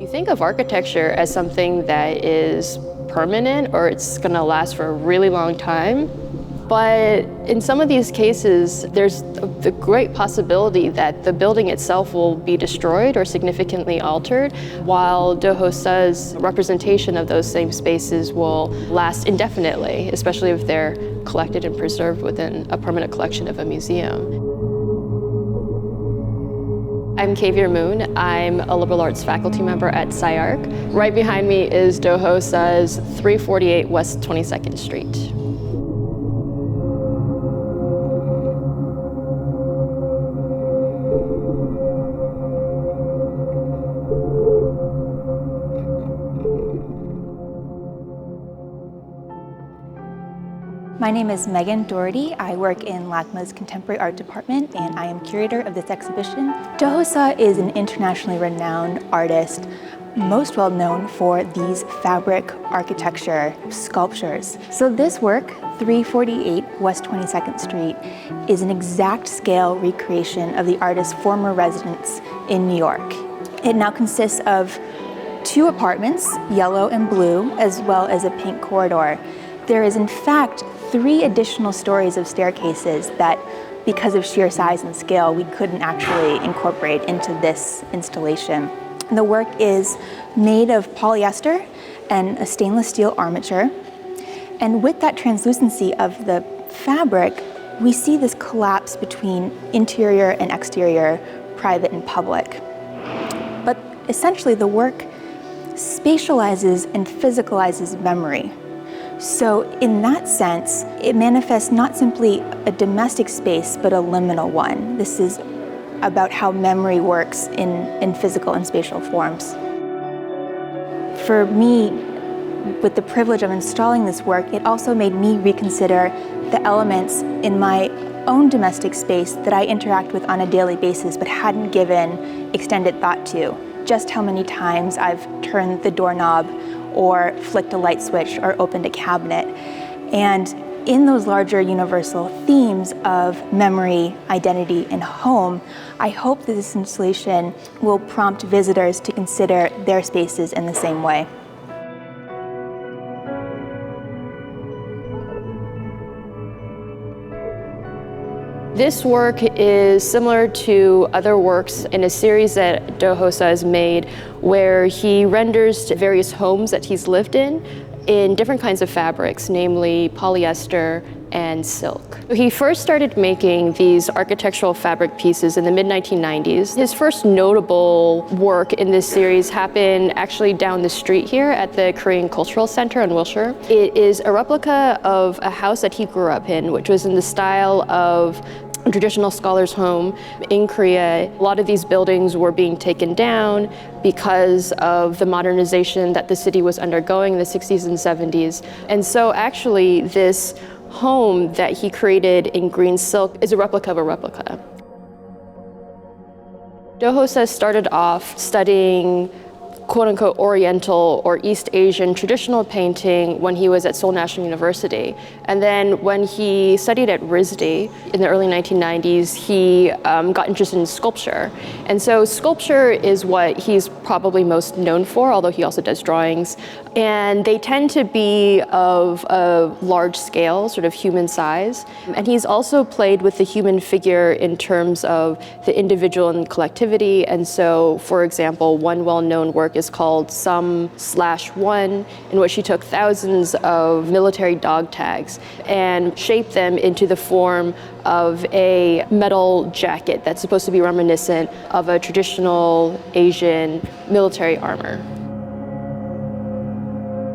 You think of architecture as something that is permanent or it's going to last for a really long time. But in some of these cases, there's the great possibility that the building itself will be destroyed or significantly altered, while Do Ho Suh's representation of those same spaces will last indefinitely, especially if they're collected and preserved within a permanent collection of a museum. I'm Kavior Moon. I'm a liberal arts faculty member at SCI-Arc. Right behind me is Do Ho Suh's 348 West 22nd Street. My name is Meghan Doherty. I work in LACMA's Contemporary Art Department, and I am curator of this exhibition. Do Ho Suh is an internationally renowned artist, most well known for these fabric architecture sculptures. So this work, 348 West 22nd Street, is an exact scale recreation of the artist's former residence in New York. It now consists of 2 apartments, yellow and blue, as well as a pink corridor. There is in fact 3 additional stories of staircases that, because of sheer size and scale, we couldn't actually incorporate into this installation. The work is made of polyester and a stainless steel armature. And with that translucency of the fabric, we see this collapse between interior and exterior, private and public. But essentially the work spatializes and physicalizes memory. So in that sense, it manifests not simply a domestic space, but a liminal one. This is about how memory works in physical and spatial forms. For me, with the privilege of installing this work, it also made me reconsider the elements in my own domestic space that I interact with on a daily basis, but hadn't given extended thought to. Just how many times I've turned the doorknob or flicked a light switch or opened a cabinet. And in those larger universal themes of memory, identity, and home, I hope that this installation will prompt visitors to consider their spaces in the same way. This work is similar to other works in a series that Do Ho Suh has made where he renders various homes that he's lived in different kinds of fabrics, namely polyester and silk. He first started making these architectural fabric pieces in the mid-1990s. His first notable work in this series happened actually down the street here at the Korean Cultural Center in Wilshire. It is a replica of a house that he grew up in, which was in the style of a traditional scholar's home in Korea. A lot of these buildings were being taken down because of the modernization that the city was undergoing in the 60s and 70s. And so actually this home that he created in green silk is a replica of a replica. Do Ho Suh started off studying quote-unquote Oriental or East Asian traditional painting when he was at Seoul National University. And then when he studied at RISD in the early 1990s, he got interested in sculpture. And so sculpture is what he's probably most known for, although he also does drawings. And they tend to be of a large scale, sort of human size. And he's also played with the human figure in terms of the individual and collectivity. And so, for example, one well-known work is called Some/1, in which he took thousands of military dog tags and shaped them into the form of a metal jacket that's supposed to be reminiscent of a traditional Asian military armor.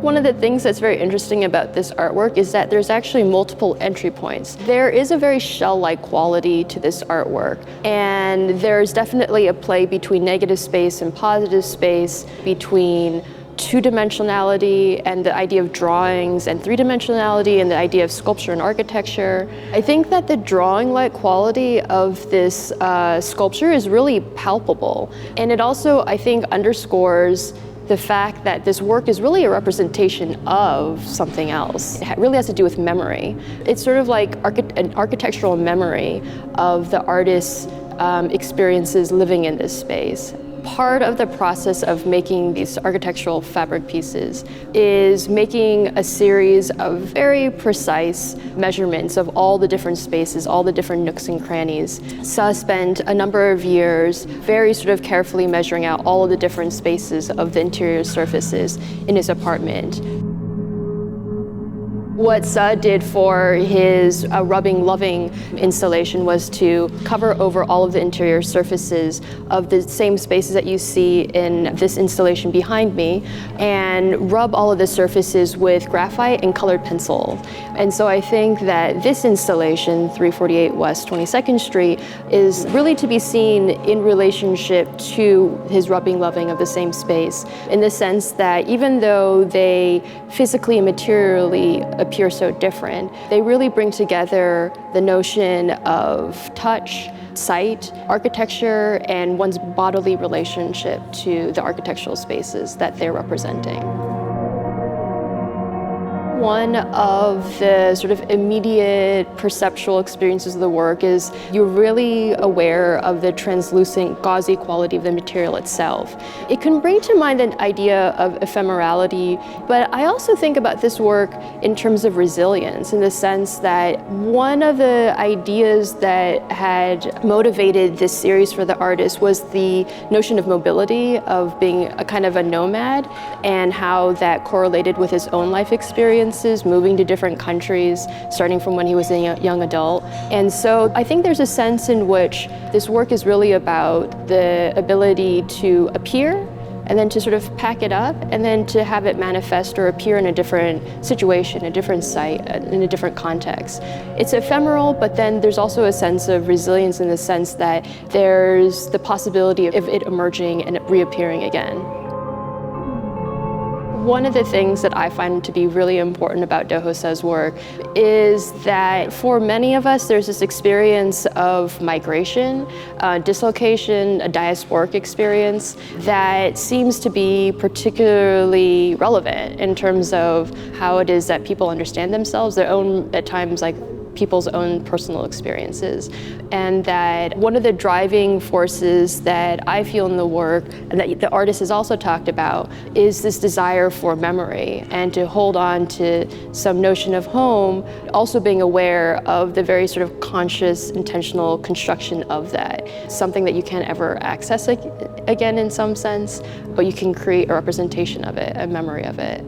One of the things that's very interesting about this artwork is that there's actually multiple entry points. There is a very shell-like quality to this artwork, and there's definitely a play between negative space and positive space, between two-dimensionality and the idea of drawings, and three-dimensionality and the idea of sculpture and architecture. I think that the drawing-like quality of this sculpture is really palpable, and it also, I think, underscores the fact that this work is really a representation of something else. It really has to do with memory. It's sort of like an architectural memory of the artist's experiences living in this space. Part of the process of making these architectural fabric pieces is making a series of very precise measurements of all the different spaces, all the different nooks and crannies. Suh spent a number of years very sort of carefully measuring out all of the different spaces of the interior surfaces in his apartment. What Suh did for his rubbing loving installation was to cover over all of the interior surfaces of the same spaces that you see in this installation behind me and rub all of the surfaces with graphite and colored pencil. And so I think that this installation, 348 West 22nd Street, is really to be seen in relationship to his rubbing loving of the same space, in the sense that even though they physically and materially appear so different, they really bring together the notion of touch, sight, architecture, and one's bodily relationship to the architectural spaces that they're representing. One of the sort of immediate perceptual experiences of the work is you're really aware of the translucent, gauzy quality of the material itself. It can bring to mind an idea of ephemerality, but I also think about this work in terms of resilience, in the sense that one of the ideas that had motivated this series for the artist was the notion of mobility, of being a kind of a nomad, and how that correlated with his own life experience, moving to different countries, starting from when he was a young adult. And so I think there's a sense in which this work is really about the ability to appear, and then to sort of pack it up, and then to have it manifest or appear in a different situation, a different site, in a different context. It's ephemeral, but then there's also a sense of resilience in the sense that there's the possibility of it emerging and reappearing again. One of the things that I find to be really important about Do Ho Suh's work is that for many of us, there's this experience of migration, dislocation, a diasporic experience that seems to be particularly relevant in terms of how it is that people understand themselves, their own, at times, like people's own personal experiences. And that one of the driving forces that I feel in the work, and that the artist has also talked about, is this desire for memory and to hold on to some notion of home, also being aware of the very sort of conscious, intentional construction of that. Something that you can't ever access again in some sense, but you can create a representation of it, a memory of it.